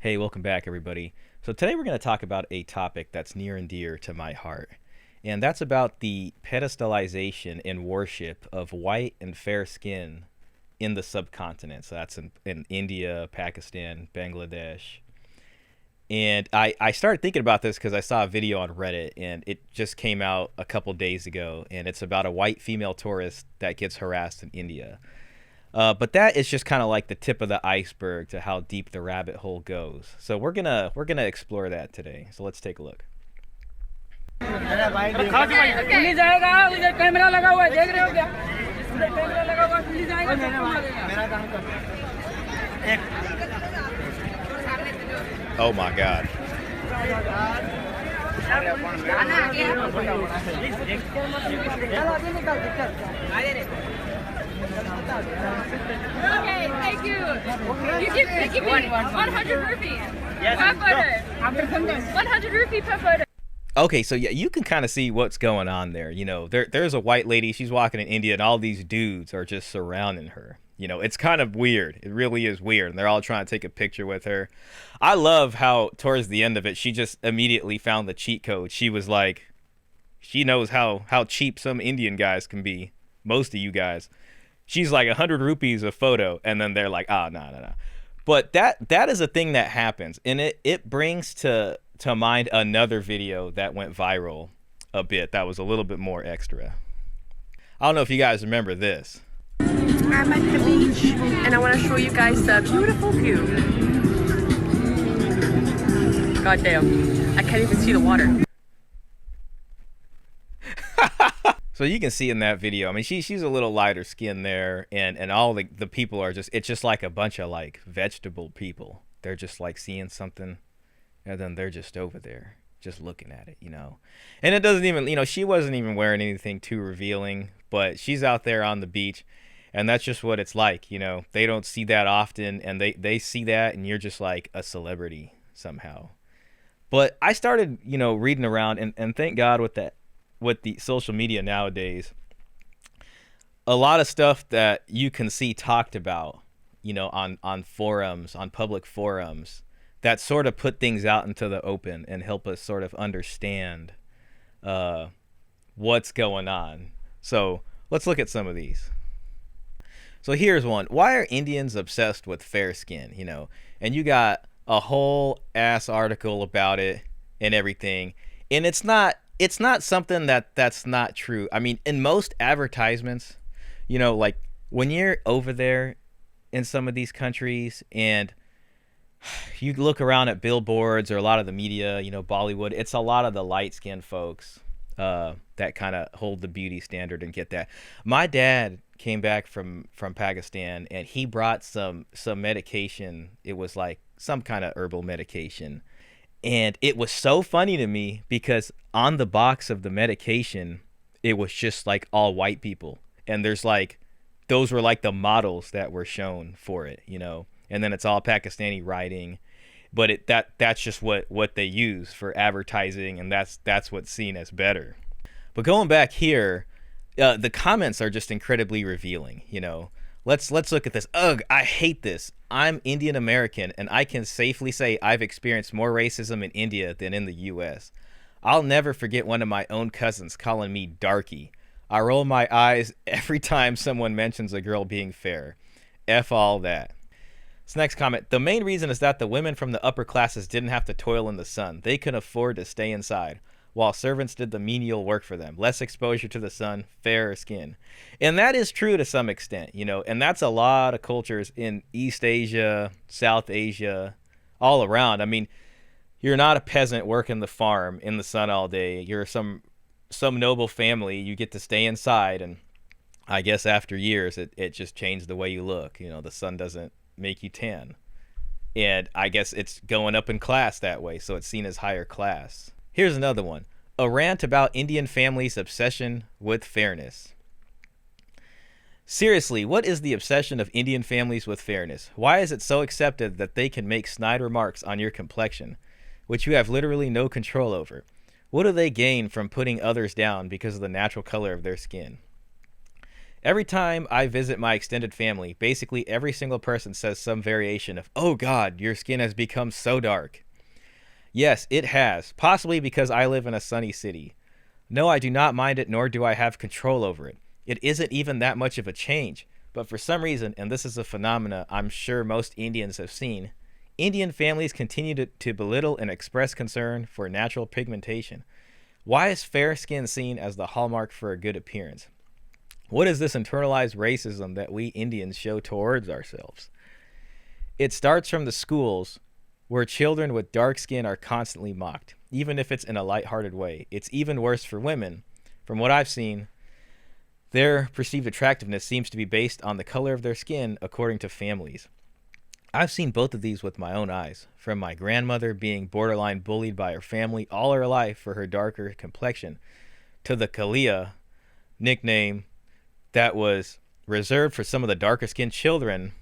Hey, welcome back, everybody. So today we're going to talk about a topic that's near and dear to my heart, and that's about the pedestalization and worship of white and fair skin in the subcontinent. So that's in India, Pakistan, Bangladesh. And I started thinking about this because I saw a video on Reddit, and it just came out a couple days ago, and it's about a white female tourist that gets harassed in India. But that is just kind of like the tip of the iceberg to how deep the rabbit hole goes. So we're gonna explore that today. So let's take a look. Oh my God. Okay, thank you. You give me 100 rupees. Yes. Per photo. 100 rupee per photo. Okay, so yeah, you can kind of see what's going on there. You know, there's a white lady, she's walking in India, and all these dudes are just surrounding her. You know, it's kind of weird. It really is weird. And they're all trying to take a picture with her. I love how towards the end of it, she just immediately found the cheat code. She was like, she knows how cheap some Indian guys can be. Most of you guys. She's like 100 rupees a photo, and then they're like, no. But that is a thing that happens, and it brings to mind another video that went viral a bit that was a little bit more extra. I don't know if you guys remember this. I'm at the beach, and I want to show you guys the beautiful view. God damn, I can't even see the water. So you can see in that video, I mean, she's a little lighter skin there, and all the people are just, it's just like a bunch of like vegetable people. They're just like seeing something, and then they're just over there just looking at it, you know. And it doesn't even, you know, she wasn't even wearing anything too revealing, but she's out there on the beach, and that's just what it's like, you know. They don't see that often, and they see that, and you're just like a celebrity somehow. But I started, you know, reading around, and thank God with the social media nowadays, a lot of stuff that you can see talked about, you know, on forums, on public forums, that sort of put things out into the open and help us sort of understand what's going on. So let's look at some of these. So here's one. Why are Indians obsessed with fair skin? You know, and you got a whole ass article about it and everything. And it's not something that's not true. I mean, in most advertisements, you know, like when you're over there in some of these countries and you look around at billboards or a lot of the media, you know, Bollywood, it's a lot of the light-skinned folks that kind of hold the beauty standard and get that. My dad came back from Pakistan, and he brought some medication. It was like some kind of herbal medication. And it was so funny to me because on the box of the medication, it was just like all white people. And there's like, those were like the models that were shown for it, you know. And then it's all Pakistani writing. But that's just what they use for advertising, and that's what's seen as better. But going back here, the comments are just incredibly revealing, you know. Let's look at this. Ugh, I hate this. I'm Indian American, and I can safely say I've experienced more racism in India than in the U.S. I'll never forget one of my own cousins calling me darky. I roll my eyes every time someone mentions a girl being fair. F all that. This next comment. The main reason is that the women from the upper classes didn't have to toil in the sun. They could afford to stay inside, while servants did the menial work for them. Less exposure to the sun, fairer skin. And that is true to some extent, you know, and that's a lot of cultures in East Asia, South Asia, all around. I mean, you're not a peasant working the farm in the sun all day. You're some noble family. You get to stay inside, and I guess after years, it just changed the way you look. You know, the sun doesn't make you tan. And I guess it's going up in class that way, so it's seen as higher class. Here's another one. A rant about Indian families' obsession with fairness. Seriously, what is the obsession of Indian families with fairness? Why is it so accepted that they can make snide remarks on your complexion, which you have literally no control over? What do they gain from putting others down because of the natural color of their skin? Every time I visit my extended family, basically every single person says some variation of, "Oh God, your skin has become so dark." Yes, it has, possibly because I live in a sunny city. No, I do not mind it, nor do I have control over it. It isn't even that much of a change, but for some reason, and this is a phenomena I'm sure most Indians have seen, Indian families continue to belittle and express concern for natural pigmentation. Why is fair skin seen as the hallmark for a good appearance? What is this internalized racism that we Indians show towards ourselves? It starts from the schools, where children with dark skin are constantly mocked, even if it's in a lighthearted way. It's even worse for women. From what I've seen, their perceived attractiveness seems to be based on the color of their skin according to families. I've seen both of these with my own eyes, from my grandmother being borderline bullied by her family all her life for her darker complexion, to the Kalia nickname that was reserved for some of the darker skinned children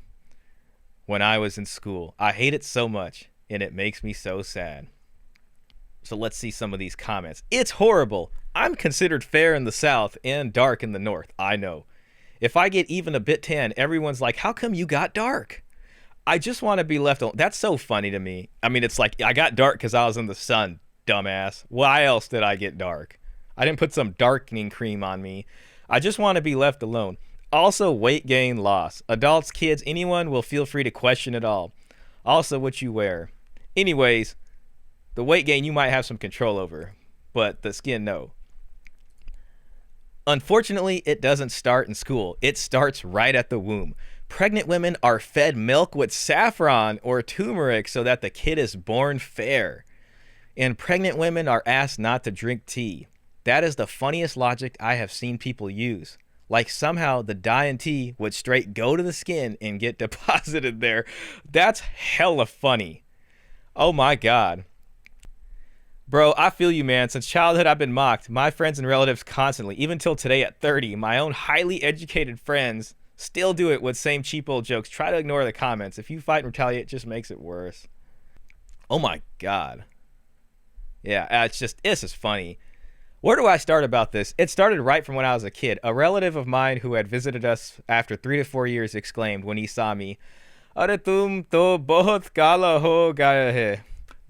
when I was in school. I hate it so much, and it makes me so sad. So let's see some of these comments. It's horrible. I'm considered fair in the South and dark in the North. I know. If I get even a bit tan, everyone's like, how come you got dark? I just want to be left alone. That's so funny to me. I mean, it's like, I got dark because I was in the sun, dumbass. Why else did I get dark? I didn't put some darkening cream on me. I just want to be left alone. Also, weight gain, loss. Adults, kids, anyone will feel free to question it all. Also, what you wear. Anyways, the weight gain you might have some control over, but the skin, no. Unfortunately, it doesn't start in school. It starts right at the womb. Pregnant women are fed milk with saffron or turmeric so that the kid is born fair. And pregnant women are asked not to drink tea. That is the funniest logic I have seen people use. Like somehow the dye in tea would straight go to the skin and get deposited there. That's hella funny. Oh my God. Bro, I feel you, man. Since childhood, I've been mocked. My friends and relatives constantly. Even till today at 30, my own highly educated friends still do it with same cheap old jokes. Try to ignore the comments. If you fight and retaliate, it just makes it worse. Oh my God. Yeah, it's just funny. Where do I start about this? It started right from when I was a kid. A relative of mine who had visited us after 3 to 4 years exclaimed when he saw me, "Are tum to bahut kala ho gaya hai.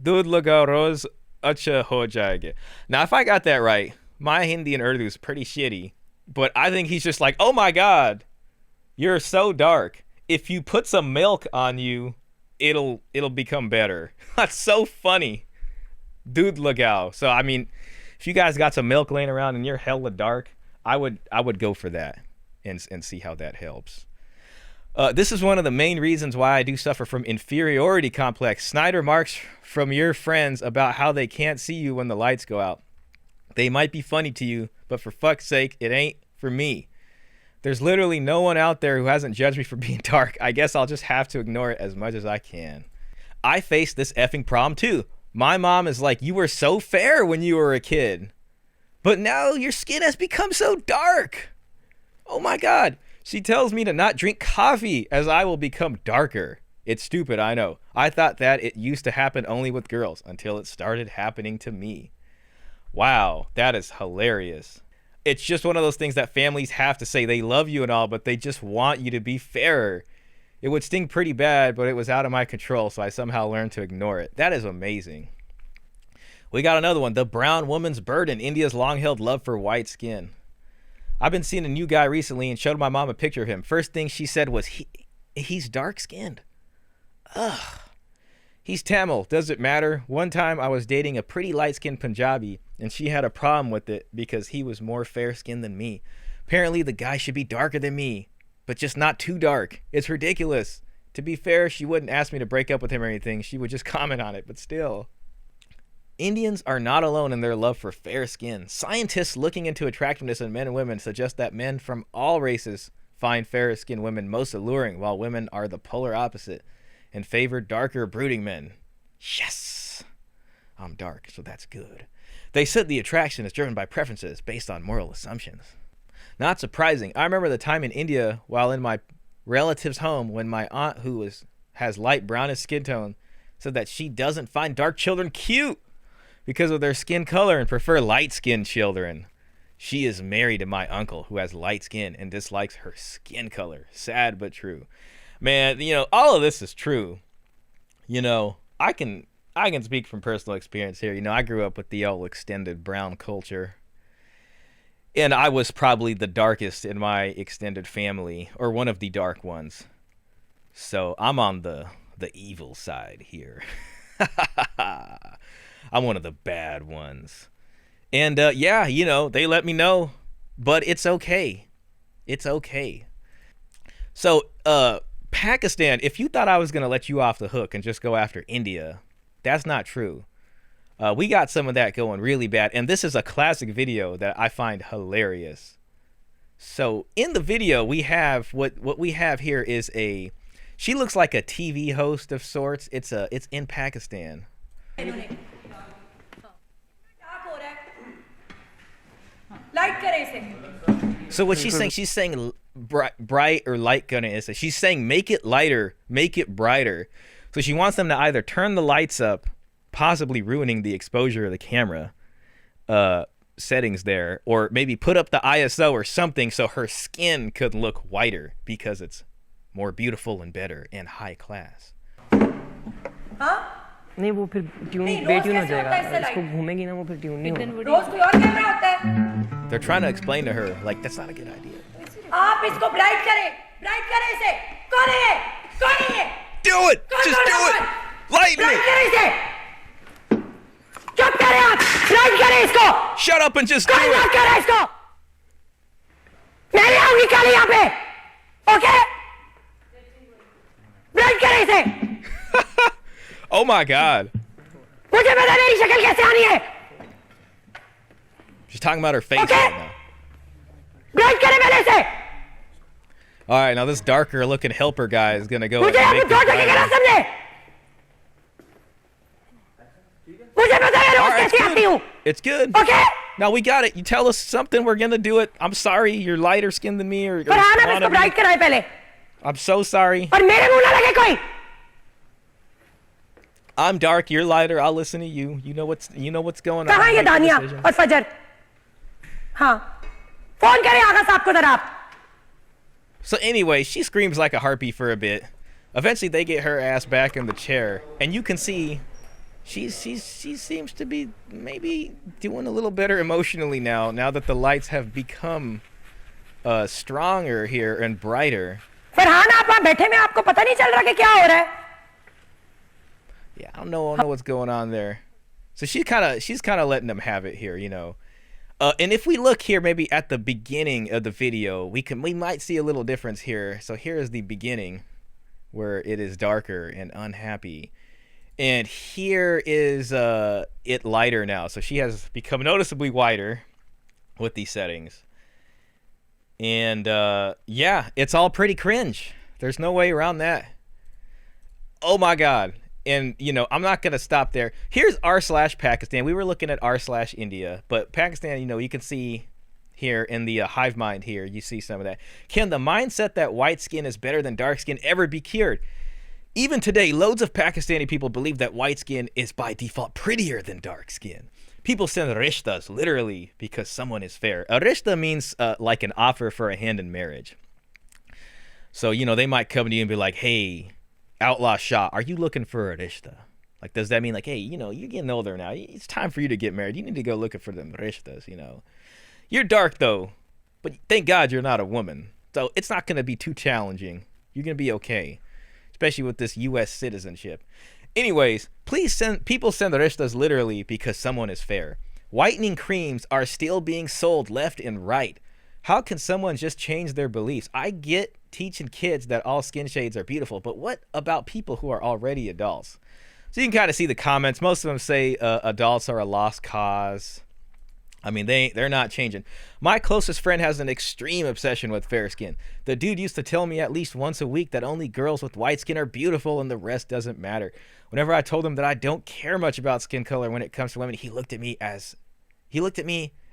Doodh laga roz acha ho jayenge." Now, if I got that right, my Hindi and Urdu is pretty shitty, but I think he's just like, oh my God, you're so dark. If you put some milk on you, it'll become better. That's so funny. Doodh lagao. So, I mean, if you guys got some milk laying around and you're hella dark, I would go for that and see how that helps. This is one of the main reasons why I do suffer from inferiority complex. Snyder marks from your friends about how they can't see you when the lights go out. They might be funny to you, but for fuck's sake, it ain't for me. There's literally no one out there who hasn't judged me for being dark. I guess I'll just have to ignore it as much as I can. I face this effing problem too. My mom is like, you were so fair when you were a kid, but now your skin has become so dark. Oh my God. She tells me to not drink coffee as I will become darker. It's stupid, I know. I thought that it used to happen only with girls until it started happening to me. Wow, that is hilarious. It's just one of those things that families have to say. They love you and all, but they just want you to be fairer. It would sting pretty bad, but it was out of my control, so I somehow learned to ignore it. That is amazing. We got another one. The brown woman's burden, India's long-held love for white skin. I've been seeing a new guy recently and showed my mom a picture of him. First thing she said was, he's dark-skinned. Ugh. He's Tamil. Does it matter? One time I was dating a pretty light-skinned Punjabi, and she had a problem with it because he was more fair-skinned than me. Apparently the guy should be darker than me, but just not too dark. It's ridiculous. To be fair, she wouldn't ask me to break up with him or anything. She would just comment on it, but still. Indians are not alone in their love for fair skin. Scientists looking into attractiveness in men and women suggest that men from all races find fair-skinned women most alluring, while women are the polar opposite and favor darker, brooding men. Yes! I'm dark, so that's good. They said the attraction is driven by preferences based on moral assumptions. Not surprising. I remember the time in India while in my relative's home when my aunt, who has light brownish skin tone, said that she doesn't find dark children cute because of their skin color and prefer light-skinned children. She is married to my uncle who has light skin and dislikes her skin color. Sad but true. Man, you know, all of this is true. You know, I can speak from personal experience here. You know, I grew up with the old extended brown culture. And I was probably the darkest in my extended family, or one of the dark ones. So I'm on the evil side here. I'm one of the bad ones. And yeah, you know, they let me know, but it's okay. It's okay. So Pakistan, if you thought I was going to let you off the hook and just go after India, that's not true. We got some of that going really bad. And this is a classic video that I find hilarious. So in the video, we have what we have here is she looks like a TV host of sorts. It's in Pakistan. So what she's saying bright or light gonna is she's saying make it lighter, make it brighter. So she wants them to either turn the lights up, possibly ruining the exposure of the camera settings there, or maybe put up the ISO or something so her skin could look whiter because it's more beautiful and better and high class. Huh? नहीं वो फिर tune बेट्यून हो जाएगा इसको घूमेगी ना वो फिर ट्यून नहीं होगा रोज कोई और कैमरा होता है They're trying to explain to her like that's not a good idea. आप इसको ब्राइट करें इसे कौन है Do it, just do it, lighten it. करें इसे चुप करें आप ब्राइट करें इसको Shut up and just do कोई it. बात करें इसको मैं नहीं आऊंगी कल यहाँ पे ओके ब्राइट करें इसे Oh my God. मुझे पता मेरी शक्ल कैसे आनी है She's talking about her face Okay. right now. Bright करें मैंने इसे All right, now this darker looking helper guy is gonna go and मुझे आप make दो this टके ना brighter. समझे मुझे पता है All रोज right, कैसे आती हूँ it's good. Okay Now we got it. You tell us something, we're gonna do it. I'm sorry, you're lighter skinned than me, or पर हाँ ना blonde इसको than me. ब्राइट कराए पहले I'm so sorry. और मेरे मुंह ना लगे कोई I'm dark, you're lighter. I'll listen to you. You know what's going on. कहाँ ये Make the दानिया decision. और फजर हाँ फोन करें आगा साहब को जरा आप So anyway, she screams like a harpy for a bit. Eventually, they get her ass back in the chair, and you can see she seems to be maybe doing a little better emotionally now that the lights have become stronger here and brighter. फिर हाँ ना आप वहाँ बैठे में आपको पता नहीं चल रहा कि क्या हो रहा है Yeah, I don't know what's going on there. So she's kind of letting them have it here, you know. And if we look here, maybe at the beginning of the video, we might see a little difference here. So here is the beginning, where it is darker and unhappy, and here is it lighter now. So she has become noticeably whiter with these settings, and yeah, it's all pretty cringe. There's no way around that. Oh my God. And, you know, I'm not going to stop there. Here's r/Pakistan. We were looking at r/India, but Pakistan, you know, you can see here in the hive mind here, you see some of that. Can the mindset that white skin is better than dark skin ever be cured? Even today, loads of Pakistani people believe that white skin is by default prettier than dark skin. People send rishtas literally because someone is fair. A rishta means like an offer for a hand in marriage. So, you know, they might come to you and be like, hey, Outlaw Shah, are you looking for a rishta? Like, does that mean like, hey, you know, you're getting older now. It's time for you to get married. You need to go looking for them rishtas, you know. You're dark, though, but thank God you're not a woman. So it's not going to be too challenging. You're going to be okay, especially with this U.S. citizenship. Anyways, please send the rishtas literally because someone is fair. Whitening creams are still being sold left and right. How can someone just change their beliefs? I get teaching kids that all skin shades are beautiful, but what about people who are already adults? So you can kind of see the comments. Most of them say adults are a lost cause. I mean, they're not changing. My closest friend has an extreme obsession with fair skin. The dude used to tell me at least once a week that only girls with white skin are beautiful and the rest doesn't matter. Whenever I told him that I don't care much about skin color when it comes to women, he looked at me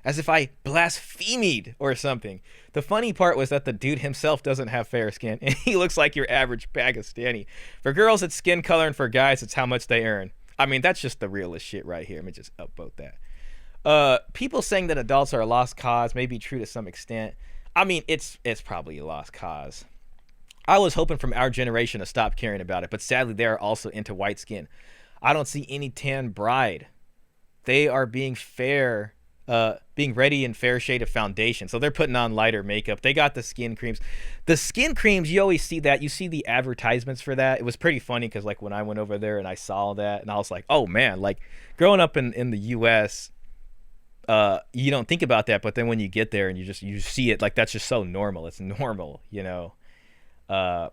as if I blasphemed or something. The funny part was that the dude himself doesn't have fair skin, and he looks like your average Pakistani. For girls, it's skin color, and for guys, it's how much they earn. I mean, that's just the realest shit right here. Let me just upvote that. People saying that adults are a lost cause may be true to some extent. I mean, it's probably a lost cause. I was hoping from our generation to stop caring about it, but sadly they are also into white skin. I don't see any tan bride. They are being fair, being ready in fair shade of foundation. So they're putting on lighter makeup. They got the skin creams. The skin creams, you always see that. You see the advertisements for that. It was pretty funny because like when I went over there and I saw that and I was like, oh man, like growing up in the US, you don't think about that, but then when you get there and you see it, like that's just so normal. It's normal, you know. And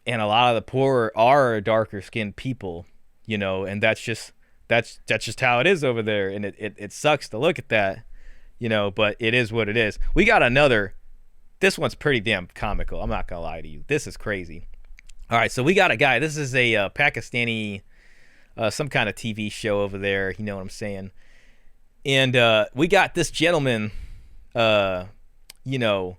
a lot of the poor are darker skinned people, you know, and that's just how it is over there, and it sucks to look at that, you know, but it is what it is. We got another. This one's pretty damn comical. I'm not gonna lie to you. This is crazy. All right, so we got a guy. This is a Pakistani, some kind of TV show over there. You know what I'm saying? And we got this gentleman. You know,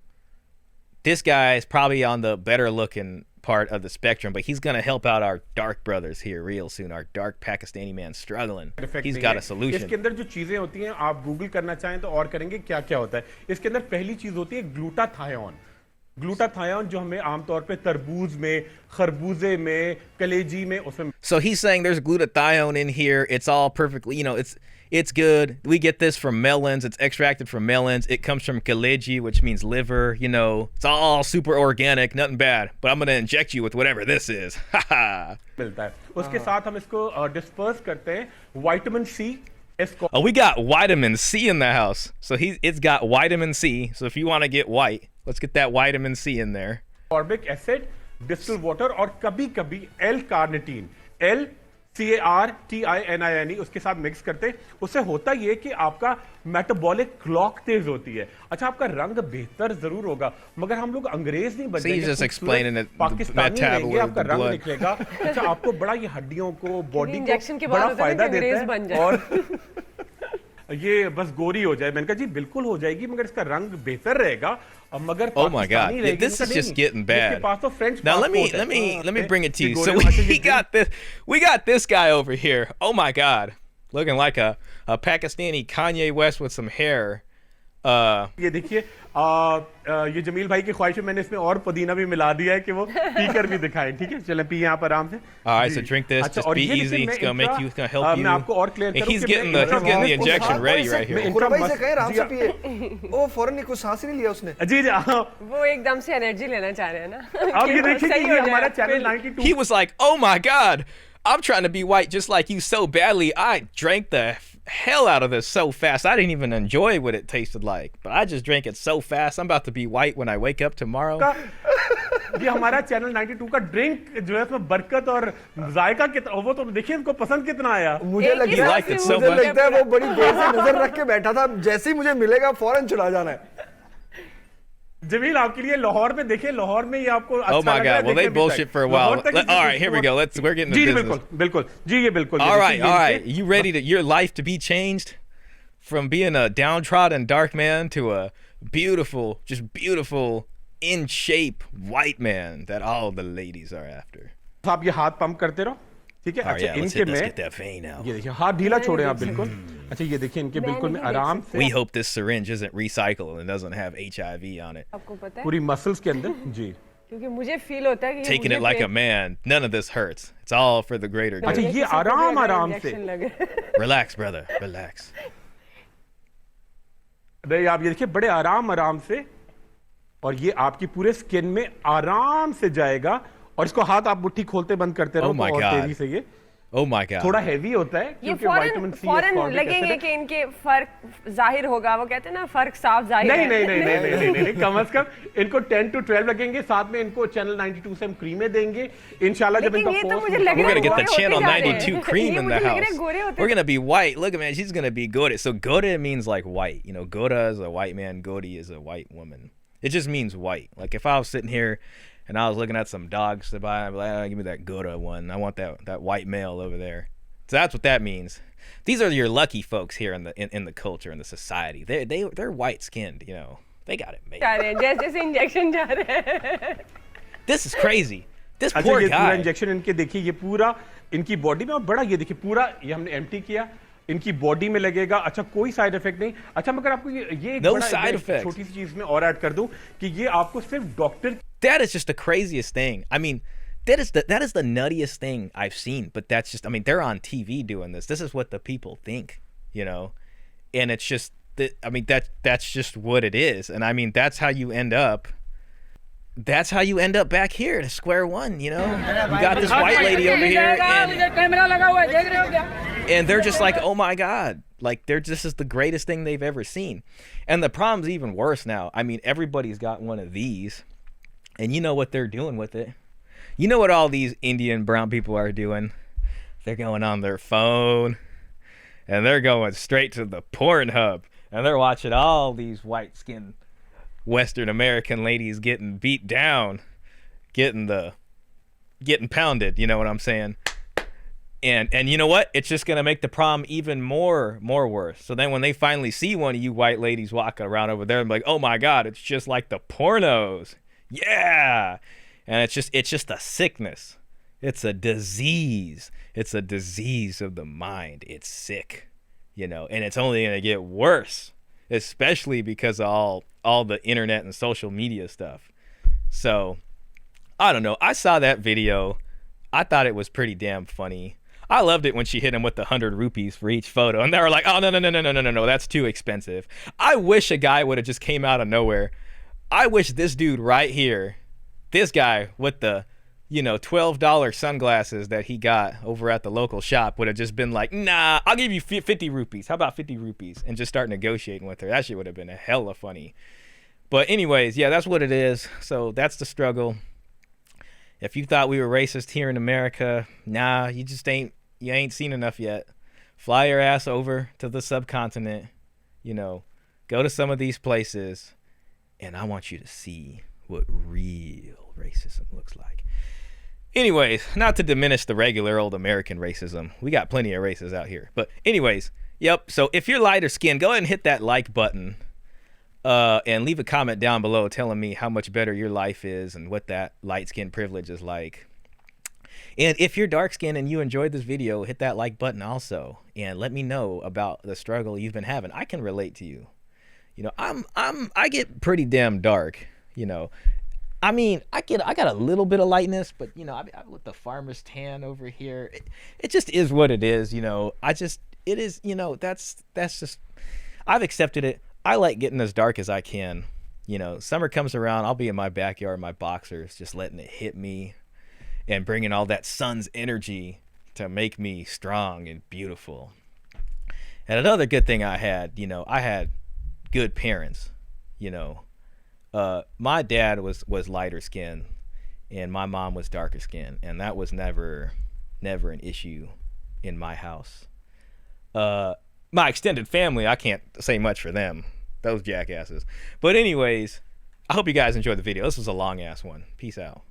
this guy is probably on the better looking part of the spectrum, but he's gonna help out our dark brothers here real soon. Our dark Pakistani man struggling. He's got a solution. इसके अंदर जो चीजें होती हैं, आप Google करना चाहें तो और करेंगे क्या क्या होता है। इसके अंदर पहली चीज होती है ग्लूटाथायोन। ग्लूटाथायोन जो हमें आमतौर पे तरबूज में, खरबूजे में, कलेजी में उसमें। So he's saying there's glutathione in here. It's all perfectly, you know, it's good. We get this from melons. It's extracted from melons. It comes from kaleji, which means liver. You know, it's all super organic, nothing bad. But I'm gonna inject you with whatever this is. मिलता है। उसके साथ हम इसको disperse करते हैं vitamin C. Oh, we got vitamin C in the house. So it's got vitamin C. So if you want to get white, let's get that vitamin C in there. Ascorbic acid, distilled water और कभी-कभी L-carnitine, L-CARTININE उसके साथ mix करते हैं। उससे होता ये कि आपका मेटाबॉलिक क्लॉक तेज होती है। अच्छा, आपका रंग बेहतर जरूर होगा, मगर हम लोग अंग्रेज नहीं बन जाएंगे। So he's just explaining it. Pakistani रहेंगे, आपका रंग निकलेगा। अच्छा, आपको बड़ा ये हड्डियों को, बॉडी को बड़ा फायदा देता है और ये बस गोरी हो जाए। मैंने कहा जी बिल्कुल हो जाएगी, मगर इसका रंग बेहतर रहेगा। मगर oh my god, this is just getting bad. Now let me bring it to you. So we got this guy over here. Oh my god, looking like a Pakistani Kanye West with some hair. ये देखिए, ये जमील भाई की ख्वाहिश है, मैंने इसमें और पुदीना भी मिला दिया है कि वो पीकर भी दिखाएं। ठीक है, चलें पी यहाँ पर आराम से। All right, so drink this. Just be easy. It's gonna make you. It's gonna help you. मैं आपको और क्लियर करूं he's getting the injection ready right here. भाई से कहें आराम से पिए। ओ फौरन नहीं, कुछ सांस ही नहीं लिया उसने। जी जी, वो एकदम से एनर्जी लेना चाह रहे हैं ना। अब ये देखिए कि ये हमारा channel 92। He was like, "Oh my god, I'm trying to be white just like you so badly. I drank the hell out of this so fast. I didn't even enjoy what it tasted like, but I just drank it so fast. I'm about to be white when I wake up tomorrow." ये हमारा channel 92 का drink जो है उसमें बरकत और जायका कितना, वो तो देखिए इनको पसंद कितना आया। मुझे लगता है वो बड़ी देर से नजर रख के बैठा था, जैसे ही मुझे मिलेगा फौरन चला जाना है। जमील, आपके लिए लाहौर में देखिए, लाहौर में ये आपको अच्छा Oh my god, well they bullshit for a while. All right, here we go. We're getting to business. बिल्कुल बिल्कुल जी, ये बिल्कुल। All right. You ready to your life to be changed from being a downtrodden dark man to a beautiful, just beautiful, in shape white man that all the ladies are after. आप ये हाथ pump करते रहो, ठीक है। अच्छा, इनके में ये देखिए हाथ ढीला छोड़े आप बिल्कुल। अच्छा, ये देखिए इनके बिल्कुल में आराम से। We hope this syringe isn't recycled and doesn't have HIV on it. आपको पता है? पूरी मसल्स के अंदर जी। क्योंकि मुझे फील होता है कि taking it like a man. None of this hurts. It's all for the greater good. अच्छा, ये आराम से। Relax, brother. Relax. आप ये देखिए बड़े आराम से, और ये आपकी पूरे स्किन में आराम से जाएगा। और इसको हाथ आप मुट्ठी खोलते बंद करते रहो और तेजी से ये। Oh my god. थोड़ा हैवी होता है क्योंकि विटामिन सी फौरन लगेंगे कि इनके फर्क जाहिर होगा। वो कहते हैं ना, फर्क साफ जाहिर है। नहीं, कम से कम इनको 10 to 12 लगेंगे। साथ में इनको चैनल 92 से हम क्रीमें देंगे इंशाल्लाह। जब इनका post, we're gonna get the channel 92 cream in the house. We're gonna be white. Look, man, she's gonna be Gora. So Gora means like white. You know, Gora is a white man. Godi is a white woman. It just means white. Like if I was sitting here and I was looking at some dogs to buy, I'd be like, oh, give me that Gouda one. I want that white male over there. So that's what that means. These are your lucky folks here in the culture, in the society. They're white skinned, you know. They got it made. जैसे injection जा रहे हैं। This is crazy. This poor ये guy. पूरा injection इनके देखिए, ये पूरा इनकी बॉडी में बड़ा, ये देखिए पूरा ये हमने एम्प्टी किया। इनकी बॉडी में लगेगा, अच्छा कोई साइड इफेक्ट नहीं। अच्छा मगर आपको ये एक No बड़ा side एक effects. छोटी सी चीज में और ऐड कर दूं कि ये आपको सिर्फ doctor That is just the craziest thing. I mean, that is the nuttiest thing I've seen. But that's just, I mean, they're on TV doing this. This is what the people think, you know, and it's just that. I mean, that's just what it is. And I mean, that's how you end up. That's how you end up back here to square one, you know. You got this white lady over here, and they're just like, oh my god, like this is the greatest thing they've ever seen. And the problem's even worse now. I mean, everybody's got one of these, and you know what they're doing with it. You know what all these Indian brown people are doing? They're going on their phone, and they're going straight to the Pornhub, and they're watching all these white-skinned Western American ladies getting beat down, getting pounded, you know what I'm saying? And you know what? It's just gonna make the problem even more worse. So then when they finally see one of you white ladies walking around over there, I'm like, oh my god, it's just like the pornos. Yeah. And it's just a sickness. It's a disease. It's a disease of the mind. It's sick, you know, and it's only gonna get worse, especially because of all the internet and social media stuff. So I don't know. I saw that video. I thought it was pretty damn funny. I loved it when she hit him with the 100 rupees for each photo, and they were like, oh no, that's too expensive. I wish a guy would have just came out of nowhere. I wish this dude right here, this guy with the, you know, $12 sunglasses that he got over at the local shop, would have just been like, nah, I'll give you 50 rupees. How about 50 rupees? And just start negotiating with her. That shit would have been a hella funny. But anyways, yeah, that's what it is. So that's the struggle. If you thought we were racist here in America, nah, you ain't seen enough yet. Fly your ass over to the subcontinent, you know, go to some of these places, and I want you to see what real racism looks like. Anyways, not to diminish the regular old American racism. We got plenty of races out here. But anyways, yep, so if you're lighter skinned, go ahead and hit that like button. And leave a comment down below telling me how much better your life is and what that light skin privilege is like. And if you're dark skinned and you enjoyed this video, hit that like button also, and let me know about the struggle you've been having. I can relate to you. You know, I get pretty damn dark, you know. I mean, I got a little bit of lightness, but you know, I with the farmer's tan over here, it just is what it is, you know. It is, you know, that's just, I've accepted it. I like getting as dark as I can. You know, summer comes around, I'll be in my backyard in my boxers, just letting it hit me and bringing all that sun's energy to make me strong and beautiful. And another good thing I had, you know, I had good parents, you know. My dad was lighter skinned and my mom was darker skinned, and that was never an issue in my house. My extended family, I can't say much for them, those jackasses. But anyways, I hope you guys enjoyed the video. This was a long ass one. Peace out.